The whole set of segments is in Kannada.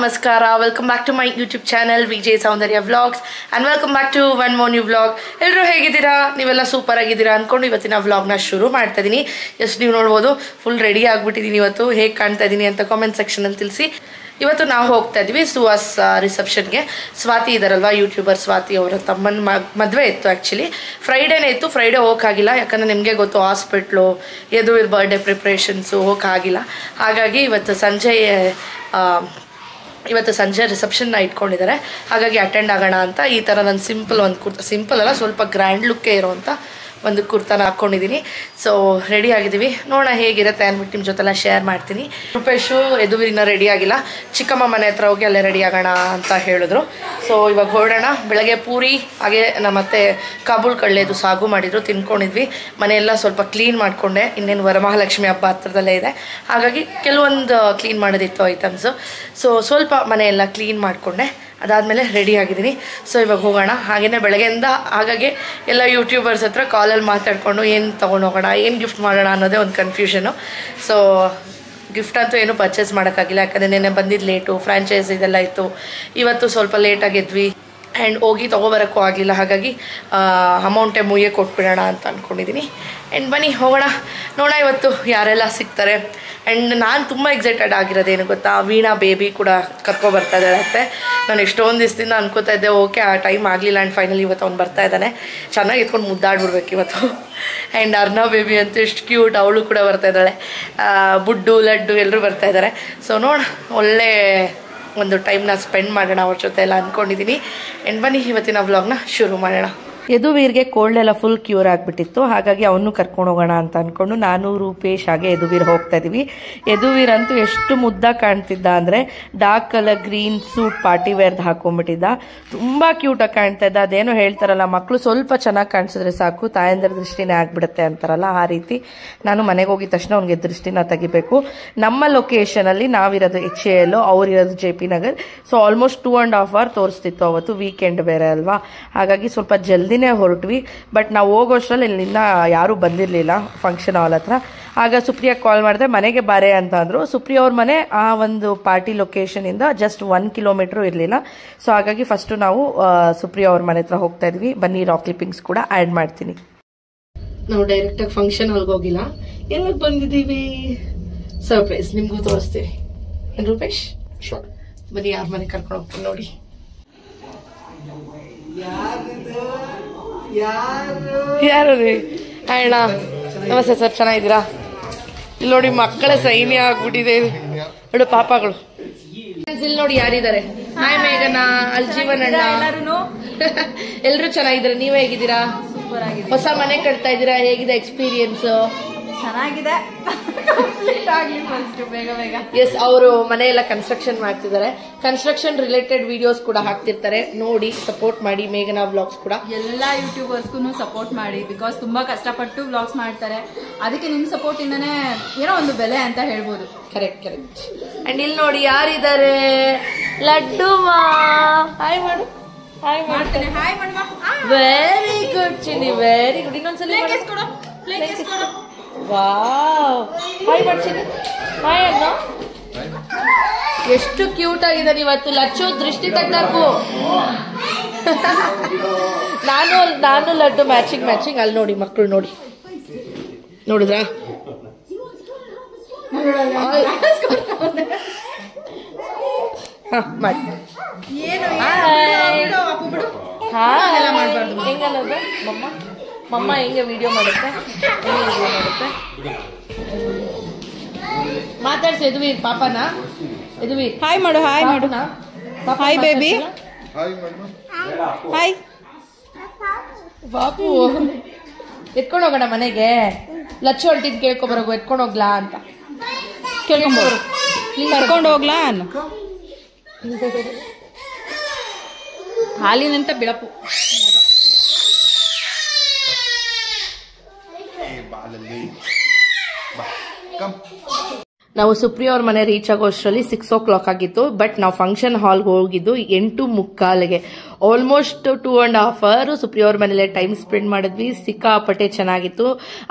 ನಮಸ್ಕಾರ, welcome back to my YouTube channel Vijay Soundarya vlogs and welcome back to one more new vlog. ಎಲ್ಲರೂ ಹೇಗಿದ್ದೀರಾ? ನೀವೆಲ್ಲ ಸೂಪರ್ ಆಗಿದ್ದೀರಾ ಅಂದ್ಕೊಂಡು ಇವತ್ತಿನ ವ್ಲಾಗ್ನ ಶುರು ಮಾಡ್ತಾ ಇದ್ದೀನಿ. ಎಷ್ಟು ನೀವು ನೋಡ್ಬೋದು ಫುಲ್ ರೆಡಿ ಆಗಿಬಿಟ್ಟಿದ್ದೀನಿ. ಇವತ್ತು ಹೇಗೆ ಕಾಣ್ತಾ ಇದ್ದೀನಿ ಅಂತ ಕಾಮೆಂಟ್ ಸೆಕ್ಷನಲ್ಲಿ ತಿಳಿಸಿ. ಇವತ್ತು ನಾವು ಹೋಗ್ತಾ ಇದ್ವಿ ಸುಹಾಸ್ ರಿಸೆಪ್ಷನ್ಗೆ. ಸ್ವಾತಿ ಇದ್ದಾರಲ್ವ, ಯೂಟ್ಯೂಬರ್ ಸ್ವಾತಿ, ಅವರ ತಮ್ಮನ ಮದುವೆ ಇತ್ತು. ಆ್ಯಕ್ಚುಲಿ ಫ್ರೈಡೇನೇ ಇತ್ತು. ಫ್ರೈಡೇ ಹೋಗೋಕ್ಕಾಗಿಲ್ಲ, ಯಾಕಂದರೆ ನಿಮಗೆ ಗೊತ್ತು ಹಾಸ್ಪಿಟ್ಲು ಎದು ಬರ್ಡೇ ಪ್ರಿಪ್ರೇಷನ್ಸು ಹೋಗೋಕ್ಕಾಗಿಲ್ಲ. ಹಾಗಾಗಿ ಇವತ್ತು ಸಂಜೆ ರಿಸೆಪ್ಷನ್ನ ಇಟ್ಕೊಂಡಿದ್ದಾರೆ. ಹಾಗಾಗಿ ಅಟೆಂಡ್ ಆಗೋಣ ಅಂತ ಈ ಥರ ನಾನು ಸಿಂಪಲ್ ಒಂದು ಕುರ್ತಾ, ಸಿಂಪಲ್ ಅಲ್ಲ ಸ್ವಲ್ಪ ಗ್ರ್ಯಾಂಡ್ ಲುಕ್ಕೇ ಇರೋವಂಥ ಒಂದು ಕುರ್ತಾನ ಹಾಕ್ಕೊಂಡಿದ್ದೀನಿ. ಸೊ ರೆಡಿ ಆಗಿದ್ದೀವಿ, ನೋಡೋಣ ಹೇಗಿರುತ್ತೆ ಅಂದ್ಬಿಟ್ಟು ನಿಮ್ಮ ಜೊತೆಲ್ಲ ಶೇರ್ ಮಾಡ್ತೀನಿ. ರೂಪೇಶು ಎದುವಿನ ರೆಡಿ ಆಗಿಲ್ಲ, ಚಿಕ್ಕಮ್ಮ ಮನೆ ಹತ್ರ ಹೋಗಿ ಅಲ್ಲೇ ರೆಡಿ ಆಗೋಣ ಅಂತ ಹೇಳಿದ್ರು. ಸೊ ಇವಾಗ ಹೊರಡೋಣ. ಬೆಳಗ್ಗೆ ಪೂರಿ ಹಾಗೆ ನಮ್ಮತ್ತೆ ಕಾಬೂಲ್ ಕಳ್ಳೆದು ಸಾಗು ಮಾಡಿದ್ರು, ತಿನ್ಕೊಂಡಿದ್ವಿ. ಮನೆಯೆಲ್ಲ ಸ್ವಲ್ಪ ಕ್ಲೀನ್ ಮಾಡಿಕೊಂಡೆ. ಇನ್ನೇನು ವರಮಹಾಲಕ್ಷ್ಮಿ ಹಬ್ಬ ಹತ್ರದಲ್ಲೇ ಇದೆ, ಹಾಗಾಗಿ ಕೆಲವೊಂದು ಕ್ಲೀನ್ ಮಾಡೋದಿತ್ತು ಐಟಮ್ಸು. ಸೊ ಸ್ವಲ್ಪ ಮನೆಯೆಲ್ಲ ಕ್ಲೀನ್ ಮಾಡಿಕೊಂಡೆ. ಅದಾದಮೇಲೆ ರೆಡಿ ಆಗಿದ್ದೀನಿ. ಸೊ ಇವಾಗ ಹೋಗೋಣ. ಹಾಗೆಯೇ ಬೆಳಗ್ಗೆಯಿಂದ ಹಾಗಾಗಿ ಎಲ್ಲ ಯೂಟ್ಯೂಬರ್ಸ್ ಹತ್ರ ಕಾಲಲ್ಲಿ ಮಾತಾಡಿಕೊಂಡು ಏನು ತೊಗೊಂಡು ಹೋಗೋಣ, ಏನು ಗಿಫ್ಟ್ ಮಾಡೋಣ ಅನ್ನೋದೇ ಒಂದು ಕನ್ಫ್ಯೂಷನು. ಸೊ ಗಿಫ್ಟ್ ಅಂತೂ ಏನೂ ಪರ್ಚೇಸ್ ಮಾಡೋಕ್ಕಾಗಿಲ್ಲ, ಯಾಕಂದರೆ ನೆನ್ನೆ ಬಂದಿದ್ದು ಲೇಟು, ಫ್ರ್ಯಾಂಚೈಸ್ ಇದೆಲ್ಲ ಇತ್ತು. ಇವತ್ತು ಸ್ವಲ್ಪ ಲೇಟಾಗಿದ್ವಿ ಆ್ಯಂಡ್ ಹೋಗಿ ತೊಗೊಬರೋಕ್ಕೂ ಆಗಲಿಲ್ಲ. ಹಾಗಾಗಿ ಅಮೌಂಟೇ ಮುಯ್ಯೇ ಕೊಟ್ಬಿಡೋಣ ಅಂತ ಅಂದ್ಕೊಂಡಿದ್ದೀನಿ. ಆ್ಯಂಡ್ ಬನ್ನಿ ಹೋಗೋಣ, ನೋಡೋಣ ಇವತ್ತು ಯಾರೆಲ್ಲ ಸಿಗ್ತಾರೆ. ಆ್ಯಂಡ್ ನಾನು ತುಂಬ ಎಕ್ಸೈಟೆಡ್ ಆಗಿರೋದೇನು ಗೊತ್ತಾ, ವೀಣಾ ಬೇಬಿ ಕೂಡ ಕರ್ಕೊಬರ್ತಾ ಇದ್ದಾಳೆ ಅತ್ತೆ. ನಾನು ಎಷ್ಟೊಂದು ದಿವಸದಿಂದ ಅನ್ಕೋತಾ ಇದ್ದೆ, ಓಕೆ ಆ ಟೈಮ್ ಆಗಲಿಲ್ಲ. ಆ್ಯಂಡ್ ಫೈನಲಿ ಇವತ್ತು ಅವ್ನು ಬರ್ತಾ ಇದ್ದಾನೆ. ಚೆನ್ನಾಗಿ ಎತ್ಕೊಂಡು ಮುದ್ದಾಡ್ಬಿಡ್ಬೇಕು ಇವತ್ತು. ಆ್ಯಂಡ್ ಅರ್ನಾ ಬೇಬಿ ಅಂತೂ ಎಷ್ಟು ಕ್ಯೂಟ್, ಅವಳು ಕೂಡ ಬರ್ತಾ ಇದ್ದಾಳೆ. ಬುಡ್ಡು ಲಡ್ಡು ಎಲ್ಲರೂ ಬರ್ತಾ ಇದ್ದಾರೆ. ಸೊ ನೋಡ ಒಳ್ಳೆ ಒಂದು ಟೈಮ್ನ ಸ್ಪೆಂಡ್ ಮಾಡೋಣ ಅವ್ರ ಜೊತೆ ಎಲ್ಲ ಅಂದ್ಕೊಂಡಿದ್ದೀನಿ. ಆ್ಯಂಡ್ ಬನ್ನಿ ಇವತ್ತಿನ ವ್ಲಾಗ್ನ ಶುರು ಮಾಡೋಣ. ಯದುವೀರ್ಗೆ ಕೋಲ್ಡೆಲ್ಲ ಫುಲ್ ಕ್ಯೂರ್ ಆಗಿಬಿಟ್ಟಿತ್ತು, ಹಾಗಾಗಿ ಅವನು ಕರ್ಕೊಂಡು ಹೋಗೋಣ ಅಂತ ಅಂದ್ಕೊಂಡು ನಾನು ರೂಪೇಶ್ ಹಾಗೆ ಯದುವೀರ್ ಹೋಗ್ತಾ ಇದ್ದೀವಿ. ಯದುವೀರ್ ಅಂತೂ ಎಷ್ಟು ಮುದ್ದಾಗಿ ಕಾಣ್ತಿದ್ದ ಅಂದರೆ dark colour green suit party ವೇರ್ದು ಹಾಕೊಂಡ್ಬಿಟ್ಟಿದ್ದ. ತುಂಬ ಕ್ಯೂಟಾಗಿ ಕಾಣ್ತಾ ಇದ್ದ. ಅದೇನೋ ಹೇಳ್ತಾರಲ್ಲ, ಮಕ್ಕಳು ಸ್ವಲ್ಪ ಚೆನ್ನಾಗಿ ಕಾಣಿಸಿದ್ರೆ ಸಾಕು ತಾಯಂದಿರ ದೃಷ್ಟಿನೇ ಆಗಿಬಿಡುತ್ತೆ ಅಂತಾರಲ್ಲ, ಆ ರೀತಿ ನಾನು ಮನೆಗೆ ಹೋಗಿದ ತಕ್ಷಣ ಅವ್ನಿಗೆ ದೃಷ್ಟಿನ ತೆಗಿಬೇಕು. ನಮ್ಮ ಲೊಕೇಶನಲ್ಲಿ ನಾವಿರೋದು HAL, ಅವರಿರೋದು JP Nagar. So almost 2.5 hour ತೋರಿಸ್ತಿತ್ತು ಅವತ್ತು, ವೀಕೆಂಡ್ ಬೇರೆ ಅಲ್ವಾ. ಹಾಗಾಗಿ ಸ್ವಲ್ಪ ಜಲ್ದಿನೇ ಹೊರಟ್ವಿ. ಬಟ್ ನಾವು ಹೋಗೋಷ್ಟರಲ್ಲಿ ಇಲ್ಲಿಂದ ಯಾರೂ ಬಂದಿರಲಿಲ್ಲ ಫಂಕ್ಷನ್ ಹಾಲ್ ಹತ್ರ. ಆಗ ಸುಪ್ರಿಯಾ ಕಾಲ್ ಮಾಡಿದ್ರೆ ಮನೆಗೆ ಬಾರೆ ಅಂತ ಅಂದರು. ಸುಪ್ರಿಯಾ ಅವ್ರ ಮನೆ ಆ ಒಂದು ಪಾರ್ಟಿ ಲೊಕೇಶನಿಂದ ಜಸ್ಟ್ 1 kilometer ಇರಲಿಲ್ಲ. ಸೊ ಹಾಗಾಗಿ ಫಸ್ಟು ನಾವು ಸುಪ್ರಿಯಾ ಅವ್ರ ಮನೆ ಹತ್ರ ಹೋಗ್ತಾ ಇದ್ವಿ. ಬನ್ನಿ ರಾಕ್ ಕ್ಲಿಪ್ಪಿಂಗ್ಸ್ ಕೂಡ ಆ್ಯಡ್ ಮಾಡ್ತೀನಿ. ನಾವು ಡೈರೆಕ್ಟಾಗಿ ಫಂಕ್ಷನ್ ಹಾಲ್ಗೆ ಹೋಗಿಲ್ಲ, ಎಲ್ಲಕ್ಕೆ ಬಂದಿದ್ದೀವಿ ಸರ್ಪ್ರೈಸ್ ನಿಮಗೂ ತೋರಿಸ್ತೀವಿ. ಏನು ರೂಪೇಶ್, ಬನ್ನಿ ಯಾರ ಮನೆ ಕರ್ಕೊಂಡು ಹೋಗ್ತೀನಿ ನೋಡಿ. ಯಾರು ರೀ? ಅಣ್ಣ ನಮಸ್ತೆ ಸರ್, ಚೆನ್ನಾಗಿದ್ದೀರಾ? ಇಲ್ಲಿ ನೋಡಿ ಮಕ್ಕಳೇ ಸೈನ್ಯ ಆಗ್ಬಿಟ್ಟಿದೆ ಎರಡು ಪಾಪಗಳು. ಇಲ್ಲಿ ನೋಡಿ ಯಾರಿದ್ದಾರೆ. ಹಾಯ್ ಮೇಘನಾ, ಅಲ್ಲಿ ಜೀವನ್ ಅಣ್ಣ, ಎಲ್ಲರೂ ಚೆನ್ನಾಗಿದ್ದಾರೆ. ನೀವ್ ಹೇಗಿದ್ದೀರಾ? ಸೂಪರ್ ಆಗಿದೆ. ಹೊಸ ಮನೆ ಕಟ್ತಾ ಇದ್ದೀರಾ, ಹೇಗಿದೆ ಎಕ್ಸ್ಪೀರಿಯನ್ಸ್? ಚೆನ್ನಾಗಿದೆ. ಎಸ್, ಅವರು ಮನೆಯೆಲ್ಲ ಕನ್ಸ್ಟ್ರಕ್ಷನ್ ಮಾಡ್ತಿದ್ದಾರೆ. ಕನ್ಸ್ಟ್ರಕ್ಷನ್ ರಿಲೇಟೆಡ್ ವಿಡಿಯೋಸ್ ಕೂಡ ಹಾಕ್ತಿರ್ತಾರೆ, ನೋಡಿ ಸಪೋರ್ಟ್ ಮಾಡಿ. ಮೇಘನಾ ವ್ಲಾಗ್ಸ್ ಕೂಡ ಎಲ್ಲಾ ಯೂಟ್ಯೂಬರ್ಸ್ಗೂ ಸಪೋರ್ಟ್ ಮಾಡಿ, ಬಿಕಾಸ್ ತುಂಬಾ ಕಷ್ಟಪಟ್ಟು ವ್ಲಾಗ್ಸ್ ಮಾಡ್ತಾರೆ. ಅದಕ್ಕೆ ನಿಮ್ ಸಪೋರ್ಟ್ ಇಂದಾನೆ ಏನೋ ಒಂದು ಬೆಲೆ ಅಂತ ಹೇಳ್ಬೋದು. Correct correct. ಅಂಡ್ ಇಲ್ಲಿ ನೋಡಿ ಯಾರಿದ್ದಾರೆ, ಲಡ್ಡು ಮಾ. ಹಾಯ್ ಮಾಡು. ಹಾಯ್ ಮಾಡ್ತೇನೆ. ಹಾಯ್ ಮಾಡುವ. ವೆರಿ ಗುಡ್ ಚಿನ್ನಿ, ವೆರಿ ಗುಡ್. ಇನ್ನೊಂದ್ಸಲ ವಾವ್, ಹಾಯ್ ಮಾಡ್ತೀನಿ. ಹಾಯ್ ಅಣ್ಣ, ಎಷ್ಟು ಕ್ಯೂಟ್ ಆಗಿದ್ದಾರೆ ಇವತ್ತು. ಲಚ್ಚು ದೃಷ್ಟಿ ತಗ್ಗಾಕು. ನಾನು ಲಡ್ಡು ಮ್ಯಾಚಿಂಗ್. ಅಲ್ಲಿ ನೋಡಿ ಮಕ್ಕಳು ನೋಡಿ, ನೋಡಿದ್ರಾ? ಮಾಡಿ. ಹೆಂಗನ್ನೋದು ಮಮ್ಮ ಹೆಂಗೆ ವಿಡಿಯೋ ಮಾಡುತ್ತೆ, ಮಾತಾಡ್ಸಿ ಯದುವೀರ್ ಪಾಪನ. ಯದುವೀರ್ ಹಾಯ್ ಮಾಡು. ಹಾಯ್ ಮಾಡು. Hi baby. ಹಾಯ್ ಬಾಪು. ಎತ್ಕೊಂಡು ಹೋಗೋಣ ಮನೆಗೆ. ಲಚ್ಚು ಹೊಂಟಿದ್ ಕೇಳ್ಕೊಬರೋಗು, ಎತ್ಕೊಂಡು ಹೋಗ್ಲಾ ಅಂತ ಕೇಳ್ಕೊಂಬೋರು. ಕರ್ಕೊಂಡು ಹೋಗ್ಲಾ ಅನ್ನು ಹಾಲಿನಂತ ಬಿಳಪು. ನಾವು ಸುಪ್ರಿಯಾ ಅವ್ರ ಮನೆ ರೀಚ್ ಆಗೋ ಅಷ್ಟರಲ್ಲಿ 6 o'clock ಆಗಿತ್ತು. ಬಟ್ ನಾವು ಫಂಕ್ಷನ್ ಹಾಲ್ಗೆ ಹೋಗಿದ್ದು 8:45ಗೆ. ಆಲ್ಮೋಸ್ಟ್ 2.5 hours ಸುಪ್ರಿಯ ಅವ್ರ ಮನೇಲೆ ಟೈಮ್ ಸ್ಪೆಂಡ್ ಮಾಡಿದ್ವಿ. ಸಿಕ್ಕಾಪಟ್ಟೆ ಚೆನ್ನಾಗಿತ್ತು.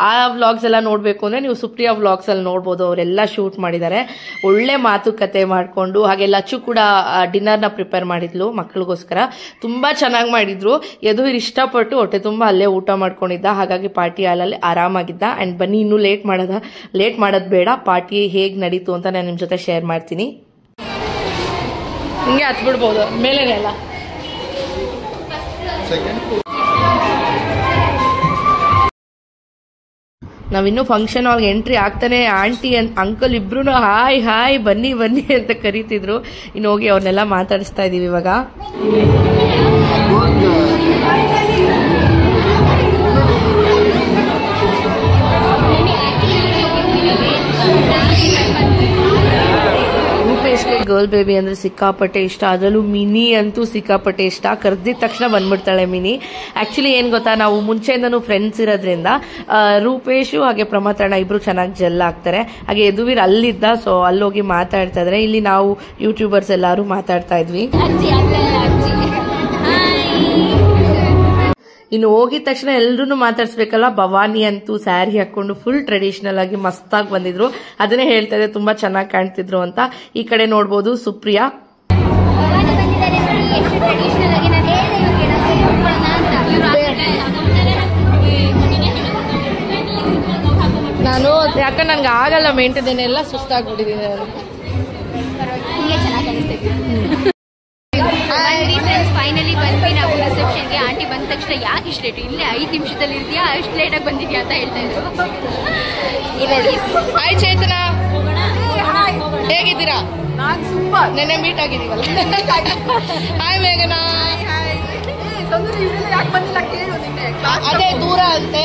ಆ ವ್ಲಾಗ್ಸ್ ಎಲ್ಲ ನೋಡ್ಬೇಕು ಅಂದ್ರೆ ನೀವು ಸುಪ್ರಿಯಾ ವ್ಲಾಗ್ಸ್ ಅಲ್ಲಿ ನೋಡ್ಬೋದು. ಅವರೆಲ್ಲ ಶೂಟ್ ಮಾಡಿದ್ದಾರೆ. ಒಳ್ಳೆ ಮಾತುಕತೆ ಮಾಡ್ಕೊಂಡು, ಹಾಗೆ ಲಚ್ಚು ಕೂಡ ಡಿನ್ನರ್ ನ ಪ್ರಿಪೇರ್ ಮಾಡಿದ್ಲು ಮಕ್ಕಳಿಗೋಸ್ಕರ. ತುಂಬಾ ಚೆನ್ನಾಗಿ ಮಾಡಿದ್ರು. ಯದುವೀರ್ ಇಷ್ಟಪಟ್ಟು ಹೊಟ್ಟೆ ತುಂಬಾ ಅಲ್ಲೇ ಊಟ ಮಾಡ್ಕೊಂಡಿದ್ದ. ಹಾಗಾಗಿ ಪಾರ್ಟಿ ಹಾಲಲ್ಲಿ ಆರಾಮಾಗಿದ್ದ. ಅಂಡ್ ಬನ್ನಿ, ಇನ್ನೂ ಲೇಟ್ ಮಾಡೋದ್ ಬೇಡ, ಪಾರ್ಟಿ ಹೇಗ್ ನಡೀತು ಅಂತ ನಾನು ನಿಮ್ ಜೊತೆ ಶೇರ್ ಮಾಡ್ತೀನಿ. ಹಿಂಗೆ ಹತ್ಬಿಡ್ಬೋದು ಮೇಲೆನೆಲ್ಲ. ನಾವಿನ್ನೂ ಫಂಕ್ಷನ್ ಅವ್ರಿಗೆ ಎಂಟ್ರಿ ಆಗ್ತಾನೆ ಆಂಟಿ ಅಂಕಲ್ ಇಬ್ರು ಹಾಯ್ ಹಾಯ್ ಬನ್ನಿ ಬನ್ನಿ ಅಂತ ಕರೀತಿದ್ರು. ಇನ್ನು ಹೋಗಿ ಅವ್ರನ್ನೆಲ್ಲ ಮಾತಾಡಿಸ್ತಾ ಇದೀವಿ ಇವಾಗ. ರೂಪೇಶ್ಗೆ ಗರ್ಲ್ ಬೇಬಿ ಅಂದ್ರೆ ಸಿಕ್ಕಾಪಟ್ಟೆ ಇಷ್ಟ. ಅದರಲ್ಲೂ ಮಿನಿ ಅಂತೂ ಸಿಕ್ಕಾಪಟ್ಟೆ ಇಷ್ಟ. ಕರೆದಿದ ತಕ್ಷಣ ಬಂದ್ಬಿಡ್ತಾಳೆ ಮಿನಿ. ಆಕ್ಚುಲಿ ಏನ್ ಗೊತ್ತಾ, ನಾವು ಮುಂಚೆಯಿಂದನೂ ಫ್ರೆಂಡ್ಸ್ ಇರೋದ್ರಿಂದ ರೂಪೇಶು ಹಾಗೆ ಪ್ರಮಥಣ್ಣ ಇಬ್ರು ಚೆನ್ನಾಗಿ ಜೆಲ್ ಆಗ್ತಾರೆ. ಹಾಗೆ ಯದುವೀರ್ ಅಲ್ಲಿದ್ದ, ಸೊ ಅಲ್ಲೋಗಿ ಮಾತಾಡ್ತಾ ಇದ್ರೆ ಇಲ್ಲಿ ನಾವು ಯೂಟ್ಯೂಬರ್ಸ್ ಎಲ್ಲಾರು ಮಾತಾಡ್ತಾ ಇದ್ವಿ. ಇನ್ನು ಹೋಗಿದ ತಕ್ಷಣ ಎಲ್ರು ಮಾತಾಡ್ಸ್ಬೇಕಲ್ಲ. ಭವಾನಿ ಅಂತೂ ಸ್ಯಾರಿ ಹಾಕೊಂಡು ಫುಲ್ ಟ್ರೆಡಿಷನಲ್ ಆಗಿ ಮಸ್ತಾಗಿ ಬಂದಿದ್ರು. ಅದನ್ನೇ ಹೇಳ್ತಾ ಇದ್ದೆ, ತುಂಬಾ ಚೆನ್ನಾಗಿ ಕಾಣ್ತಿದ್ರು ಅಂತ. ಈ ಕಡೆ ನೋಡ್ಬೋದು ಸುಪ್ರಿಯಾ. ನಾನು ಯಾಕಂದ್ರೆ ನನ್ಗೆ ಆಗಲ್ಲ ಮೇಂಟೈನ್, ಎಲ್ಲ ಸುಸ್ತಾಗ್ಬಿಟ್ಟಿದ್ದೀನಿ ನಾನು. ಫೈನಲಿ ಬಂದ್ವಿ ನಾವು ರಿಸೆಪ್ಷನ್ಗೆ. ಆಂಟಿ ಬಂದ ತಕ್ಷಣ ಯಾಕೆ ಇಷ್ಟು ಲೇಟ್, ಇಲ್ಲೇ 5 ನಿಮಿಷದಲ್ಲಿ ಇರ್ತೀಯಾ, ಅಷ್ಟು ಲೇಟಾಗಿ ಬಂದಿದ್ಯಾ ಅಂತ ಹೇಳ್ತಾ ಇದ್ರು. ನೋಡಿ, ಹಾಯ್ ಚೇತನಾ, ಹೇಗಿದ್ದೀರಾ? ನೆನ್ನೆ ಮೀಟ್ ಆಗಿದೀವಲ್ಲ. ಹಾಯ್ ಮೇಘನಾ. ಅದೇ ದೂರ ಅಂತೆ.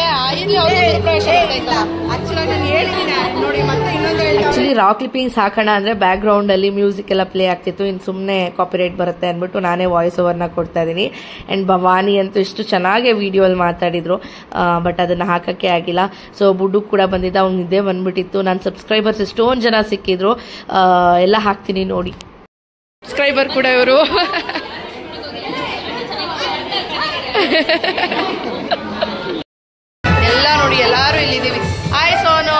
ಆಕ್ಚುಲಿ ರಾಕ್ ಕ್ಲಿಪ್ಪಿಂಗ್ಸ್ ಹಾಕೋಣ ಅಂದ್ರೆ ಬ್ಯಾಕ್ ಗ್ರೌಂಡ್ ಅಲ್ಲಿ ಮ್ಯೂಸಿಕ್ ಎಲ್ಲ ಪ್ಲೇ ಆಗ್ತಿತ್ತು. ಇನ್ನು ಸುಮ್ನೆ ಕಾಪಿರೈಟ್ ಬರುತ್ತೆ ಅನ್ಬಿಟ್ಟು ನಾನೇ ವಾಯ್ಸ್ ಓವರ್ನ ಕೊಡ್ತಾ ಇದೀನಿ. ಅಂಡ್ ಭವಾನಿ ಅಂತೂ ಇಷ್ಟು ಚೆನ್ನಾಗಿ ವಿಡಿಯೋ ಅಲ್ಲಿ ಮಾತಾಡಿದ್ರು, ಬಟ್ ಅದನ್ನ ಹಾಕಕ್ಕೆ ಆಗಿಲ್ಲ. ಸೊ ಬುಡ್ಡು ಕೂಡ ಬಂದಿದ್ದ, ಅವ್ನು ನಿದ್ದೆ ಬಂದ್ಬಿಟ್ಟಿತ್ತು. ನನ್ನ ಸಬ್ಸ್ಕ್ರೈಬರ್ಸ್ ಎಷ್ಟೊಂದು ಜನ ಸಿಕ್ಕಿದ್ರು. ಎಲ್ಲ ಹಾಕ್ತೀನಿ ನೋಡಿ. ಸಬ್ಸ್ಕ್ರೈಬರ್ ಕೂಡ ಇವರು. ಎಲ್ಲ ನೋಡಿ, ಎಲ್ಲಾರು ಇಲ್ಲಿದ್ದೀವಿ. ಹಾಯ್ ಸೋನು.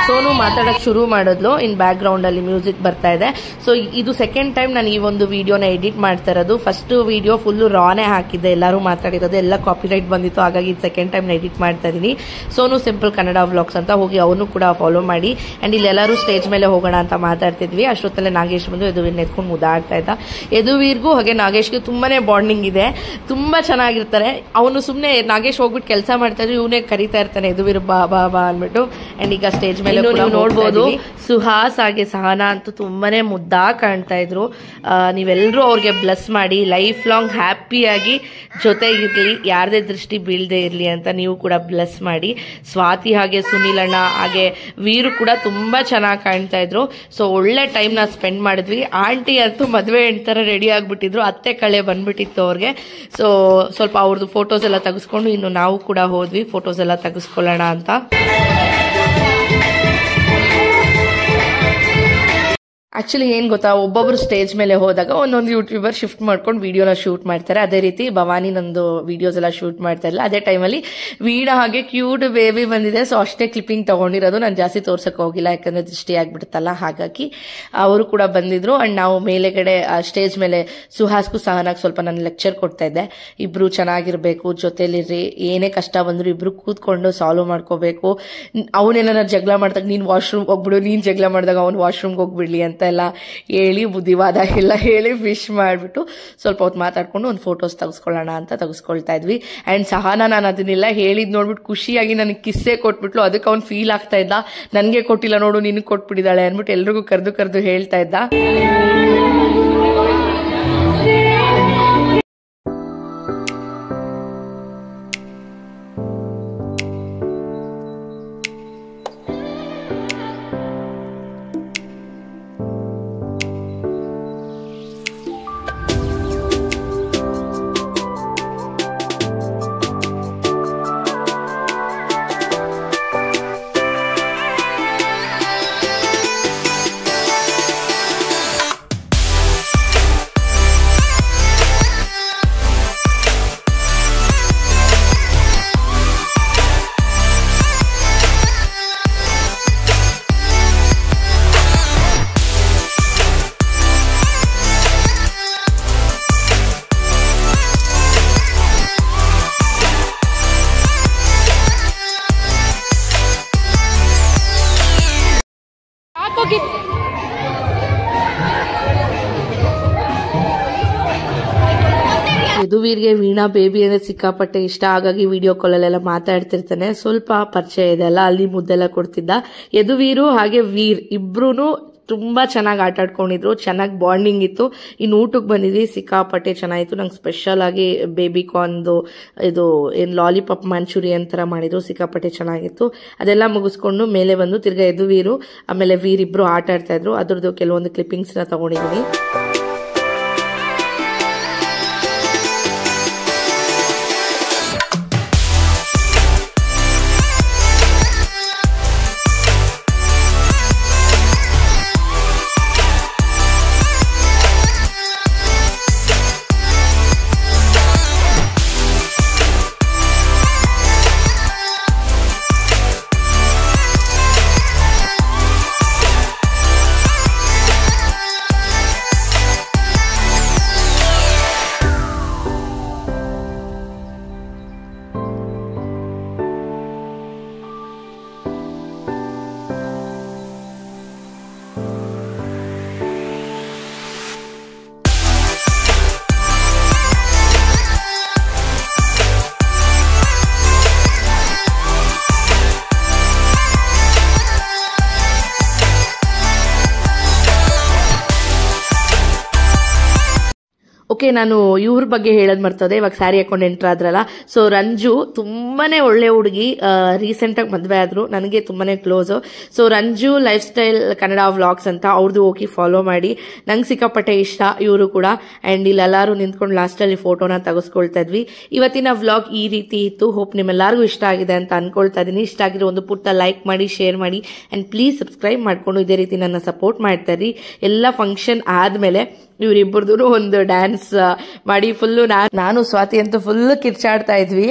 ಸೋನು ಮಾತಾಡಕ್ ಶುರು ಮಾಡಿದ್ಲು. ಇನ್ ಬ್ಯಾಕ್ ಗ್ರೌಂಡ್ ಅಲ್ಲಿ ಮ್ಯೂಸಿಕ್ ಬರ್ತಾ ಇದೆ. ಸೊ ಇದು ಸೆಕೆಂಡ್ ಟೈಮ್ ನಾನು ಈ ಒಂದು ವಿಡಿಯೋನ ಎಡಿಟ್ ಮಾಡ್ತಾ ಇರೋದು. ಫಸ್ಟ್ ವಿಡಿಯೋ ಫುಲ್ ರಾನೇ ಹಾಕಿದ್ದೆ, ಎಲ್ಲರೂ ಮಾತಾಡಿರೋದು, ಎಲ್ಲ ಕಾಪಿರೈಟ್ ಬಂದಿತ್ತು. ಹಾಗಾಗಿ ಸೆಕೆಂಡ್ ಟೈಮ್ ಎಡಿಟ್ ಮಾಡ್ತಾ ಇದೀನಿ. ಸೋನು ಸಿಂಪಲ್ ಕನ್ನಡ ವ್ಲಾಗ್ಸ್ ಅಂತ ಹೋಗಿ ಅವನು ಕೂಡ ಫಾಲೋ ಮಾಡಿ. ಅಂಡ್ ಇಲ್ಲೆಲ್ಲರೂ ಸ್ಟೇಜ್ ಮೇಲೆ ಹೋಗೋಣ ಅಂತ ಮಾತಾಡ್ತಿದ್ವಿ. ಅಷ್ಟೊತ್ತಲ್ಲೇ ನಾಗೇಶ್ ಬಂದು ಯದುವೀರ್ನ ಎತ್ಕೊಂಡು ಮುದ್ದಾಡ್ತಾ ಇದ್ದ. ಯದುವೀರ್ಗೂ ಹಾಗೆ ನಾಗೇಶ್ಗೂ ತುಂಬಾನೇ ಬಾಂಡಿಂಗ್ ಇದೆ, ತುಂಬಾ ಚೆನ್ನಾಗಿರ್ತಾರೆ. ಅವನು ಸುಮ್ನೆ ನಾಗೇಶ್ ಹೋಗ್ಬಿಟ್ಟು ಕೆಲಸ ಮಾಡ್ತಾ ಇದ್ರು, ಇವನೇ ಕರಿತಾ ಇರ್ತಾನೆ ಯದುವೀರ್ ಬಾ ಬಾ ಬಾ ಅಂದ್ಬಿಟ್ಟು. ಅಂಡ್ ಈಗ ಸ್ಟೇಜ್ ಮೇಲೆ ನೋಡ್ಬೋದು ಸುಹಾಸ್ ಹಾಗೆ ಸಹನಾ ಅಂತೂ ತುಂಬಾನೇ ಮುದ್ದಾಗಿ ಕಾಣ್ತಾ ಇದ್ರು. ನೀವೆಲ್ಲರೂ ಅವ್ರಿಗೆ ಬ್ಲೆಸ್ ಮಾಡಿ ಲೈಫ್ ಲಾಂಗ್ ಹ್ಯಾಪಿಯಾಗಿ ಜೊತೆಗಿರ್ಲಿ, ಯಾರದೇ ದೃಷ್ಟಿ ಬೀಳದೆ ಇರ್ಲಿ ಅಂತ ನೀವು ಕೂಡ ಬ್ಲೆಸ್ ಮಾಡಿ. ಸ್ವಾತಿ ಹಾಗೆ ಸುನೀಲ್ ಅಣ್ಣ ಹಾಗೆ ವೀರು ಕೂಡ ತುಂಬಾ ಚೆನ್ನಾಗಿ ಕಾಣ್ತಾ ಇದ್ರು. ಸೊ ಒಳ್ಳೆ ಟೈಮ್ ನ ಸ್ಪೆಂಡ್ ಮಾಡಿದ್ವಿ. ಆಂಟಿ ಅಂತೂ ಮದುವೆ ಹೆಣ್ತರ ರೆಡಿ ಆಗ್ಬಿಟ್ಟಿದ್ರು, ಅತ್ತೆ ಕಳೆ ಬಂದ್ಬಿಟ್ಟಿತ್ತು ಅವ್ರಿಗೆ. ಸೊ ಸ್ವಲ್ಪ ಅವ್ರದ್ದು ಫೋಟೋಸ್ ಎಲ್ಲ ತೆಗೆಸ್ಕೊಂಡು ಇನ್ನು ನಾವು ಕೂಡ ಹೋದ್ವಿ ಫೋಟೋಸ್ ಎಲ್ಲ ತೆಗೆಸ್ಕೊಳ್ಳೋಣ ಅಂತ. ಆಕ್ಚುಲಿ ಏನ್ ಗೊತ್ತಾ, ಒಬ್ಬೊಬ್ರು ಸ್ಟೇಜ್ ಮೇಲೆ ಹೋದಾಗ ಒಂದೊಂದು ಯೂಟ್ಯೂಬರ್ ಶಿಫ್ಟ್ ಮಾಡ್ಕೊಂಡು ವಿಡಿಯೋನ ಶೂಟ್ ಮಾಡ್ತಾರೆ. ಅದೇ ರೀತಿ ಭವಾನಿ ನಂದು ವಿಡಿಯೋಸ್ ಎಲ್ಲ ಶೂಟ್ ಮಾಡ್ತಾ ಇಲ್ಲ. ಅದೇ ಟೈಮಲ್ಲಿ ವೀಣಾ ಹಾಗೆ ಕ್ಯೂಟ್ ಬೇಬಿ ಬಂದಿದೆ. ಸೊ ಅಷ್ಟೇ ಕ್ಲಿಪ್ಪಿಂಗ್ ತಗೊಂಡಿರೋದು, ನಾನು ಜಾಸ್ತಿ ತೋರ್ಸಕ್ ಹೋಗಿಲ್ಲ ಯಾಕಂದ್ರೆ ದೃಷ್ಟಿ ಆಗ್ಬಿಡುತ್ತಲ್ಲ. ಹಾಗಾಗಿ ಅವರು ಕೂಡ ಬಂದಿದ್ರು. ಅಂಡ್ ನಾವು ಮೇಲೆಗಡೆ ಸ್ಟೇಜ್ ಮೇಲೆ ಸುಹಾಸ್ಗೂ ಸಹನಾಗ್ ಸ್ವಲ್ಪ ನಾನು ಲೆಕ್ಚರ್ ಕೊಡ್ತಾ ಇದ್ದೆ. ಇಬ್ರು ಚೆನ್ನಾಗಿರ್ಬೇಕು, ಜೊತೆಲಿರ್ರಿ, ಏನೇ ಕಷ್ಟ ಬಂದ್ರು ಇಬ್ರು ಕೂತ್ಕೊಂಡು ಸಾಲ್ವ್ ಮಾಡ್ಕೋಬೇಕು. ಅವನೇನ ಜಗಳ ಮಾಡ್ದಾಗ ನೀನ್ ವಾಶ್ರೂಮ್ ಹೋಗ್ಬಿಡು, ನೀನ್ ಜಗಳ ಮಾಡಿದಾಗ ಅವ್ನು ವಾಶ್ರೂಮ್ಗೆ ಹೋಗ್ಬಿಡ್ಲಿ ಅಂತ ಎಲ್ಲ ಹೇಳಿ, ಬುದ್ಧಿವಾದ ಎಲ್ಲ ಹೇಳಿ ವಿಶ್ ಮಾಡ್ಬಿಟ್ಟು ಸ್ವಲ್ಪ ಹೊತ್ತು ಮಾತಾಡ್ಕೊಂಡು ಒಂದು ಫೋಟೋಸ್ ತೆಗೆಸ್ಕೊಳ್ಳೋಣ ಅಂತ ತೆಗೆಸ್ಕೊಳ್ತಾ ಇದ್ವಿ. ಅಂಡ್ ಸಹನಾ ನಾನು ಅದನ್ನೆಲ್ಲ ಹೇಳಿದ್ ನೋಡ್ಬಿಟ್ಟು ಖುಷಿಯಾಗಿ ನನಗೆ ಕಿಸ್ಸೆ ಕೊಟ್ಬಿಟ್ಲು. ಅದಕ್ಕೆ ಅವ್ನು ಫೀಲ್ ಆಗ್ತಾ ಇದ್ದ, ನನ್ಗೆ ಕೊಟ್ಟಿಲ್ಲ ನೋಡು ನಿನಗೆ ಕೊಟ್ಬಿಟ್ಟಿದ್ದಾಳೆ ಅಂದ್ಬಿಟ್ಟು ಎಲ್ರಿಗೂ ಕರೆದು ಹೇಳ್ತಾ ಇದ್ದ. ಹೋಗಿ. ಯದುವೀರ್ಗೆ ವೀಣಾ ಬೇಬಿ ಅಂದ್ರೆ ಸಿಕ್ಕಾಪಟ್ಟೆ ಇಷ್ಟ. ಹಾಗಾಗಿ ವಿಡಿಯೋ ಕಾಲಲ್ಲೆಲ್ಲ ಮಾತಾಡ್ತಿರ್ತಾನೆ. ಸ್ವಲ್ಪ ಪರಿಚಯ ಇದೆ ಅಲ್ಲ, ಅಲ್ಲಿ ಮುದ್ದೆಲ್ಲ ಕೊಡ್ತಿದ್ದ. ಯದುವೀರು ಹಾಗೆ ವೀರ್ ಇಬ್ರು ತುಂಬಾ ಚೆನ್ನಾಗಿ ಆಟ ಆಡ್ಕೊಂಡಿದ್ರು, ಚೆನ್ನಾಗಿ ಬಾಂಡಿಂಗ್ ಇತ್ತು. ಇನ್ನು ಊಟಕ್ಕೆ ಬಂದಿದ್ವಿ, ಸಿಕ್ಕಾಪಟ್ಟೆ ಚೆನ್ನಾಗಿತ್ತು. ನಂಗೆ ಸ್ಪೆಷಲ್ ಆಗಿ ಬೇಬಿ ಕಾರ್ನ್ದು ಇದು ಏನ್ ಲಾಲಿಪಾಪ್ ಮಂಚೂರಿಯನ್ ತರ ಮಾಡಿದ್ರು, ಸಿಕ್ಕಾಪಟ್ಟೆ ಚೆನ್ನಾಗಿತ್ತು. ಅದೆಲ್ಲ ಮುಗಿಸ್ಕೊಂಡು ಮೇಲೆ ಬಂದು ತಿರ್ಗಾ ಯದುವೀರು ಆಮೇಲೆ ವೀರ್ ಇಬ್ರು ಆಟ ಆಡ್ತಾ ಇದ್ರು. ಅದ್ರದ್ದು ಕೆಲವೊಂದು ಕ್ಲಿಪ್ಪಿಂಗ್ಸ್ ನ ತಗೊಂಡಿದ್ದೀನಿ. ಓಕೆ, ನಾನು ಇವ್ರ ಬಗ್ಗೆ ಹೇಳೋದ್ ಮರ್ತದೆ. ಇವಾಗ ಸ್ಯಾರಿ ಹಾಕೊಂಡು ಎಂಟರ್ ಆದ್ರಲ್ಲ, ಸೊ ರಂಜು ತುಂಬಾನೇ ಒಳ್ಳೆ ಹುಡುಗಿ. ರೀಸೆಂಟ್ ಆಗಿ ಮದ್ವೆ ಆದ್ರು, ನನಗೆ ತುಂಬಾನೇ close. So Ranju life style Kannada vlogs ಅಂತ ಅವ್ರದ್ದು ಹೋಗಿ ಫಾಲೋ ಮಾಡಿ. ನಂಗೆ ಸಿಕ್ಕಾಪಟ್ಟೆ ಇಷ್ಟ ಇವರು ಕೂಡ. ಅಂಡ್ ಇಲ್ಲೆಲ್ಲಾರು ನಿಂತ್ಕೊಂಡು ಲಾಸ್ಟ್ ಅಲ್ಲಿ ಫೋಟೋನ ತೆಗೆಸ್ಕೊಳ್ತಾ ಇದ್ವಿ. ಇವತ್ತಿನ ವ್ಲಾಗ್ ಈ ರೀತಿ ಇತ್ತು. ಹೋಪ್ ನಿಮ್ಮೆಲ್ಲರಿಗೂ ಇಷ್ಟ ಆಗಿದೆ ಅಂತ ಅನ್ಕೊಳ್ತಾ ಇದೀನಿ. ಇಷ್ಟ ಆಗಿರೋ ಒಂದು ಪುಟ್ಟ ಲೈಕ್ ಮಾಡಿ, ಶೇರ್ ಮಾಡಿ, ಅಂಡ್ ಪ್ಲೀಸ್ ಸಬ್ಸ್ಕ್ರೈಬ್ ಮಾಡ್ಕೊಂಡು ಇದೇ ರೀತಿ ನನ್ನ ಸಪೋರ್ಟ್ ಮಾಡ್ತಾ ಇರಿ. ಎಲ್ಲ ಫಂಕ್ಷನ್ ಆದ್ಮೇಲೆ ಇವರಿಬ್ಬರದು ಒಂದು ಡ್ಯಾನ್ಸ್ ಮಾಡಿ ಫುಲ್ಲು ನಾನು ಸ್ವಾತಿ ಅಂತೂ ಫುಲ್ ಕಿರ್ಚಾಡ್ತಾ ಇದ್ವಿ.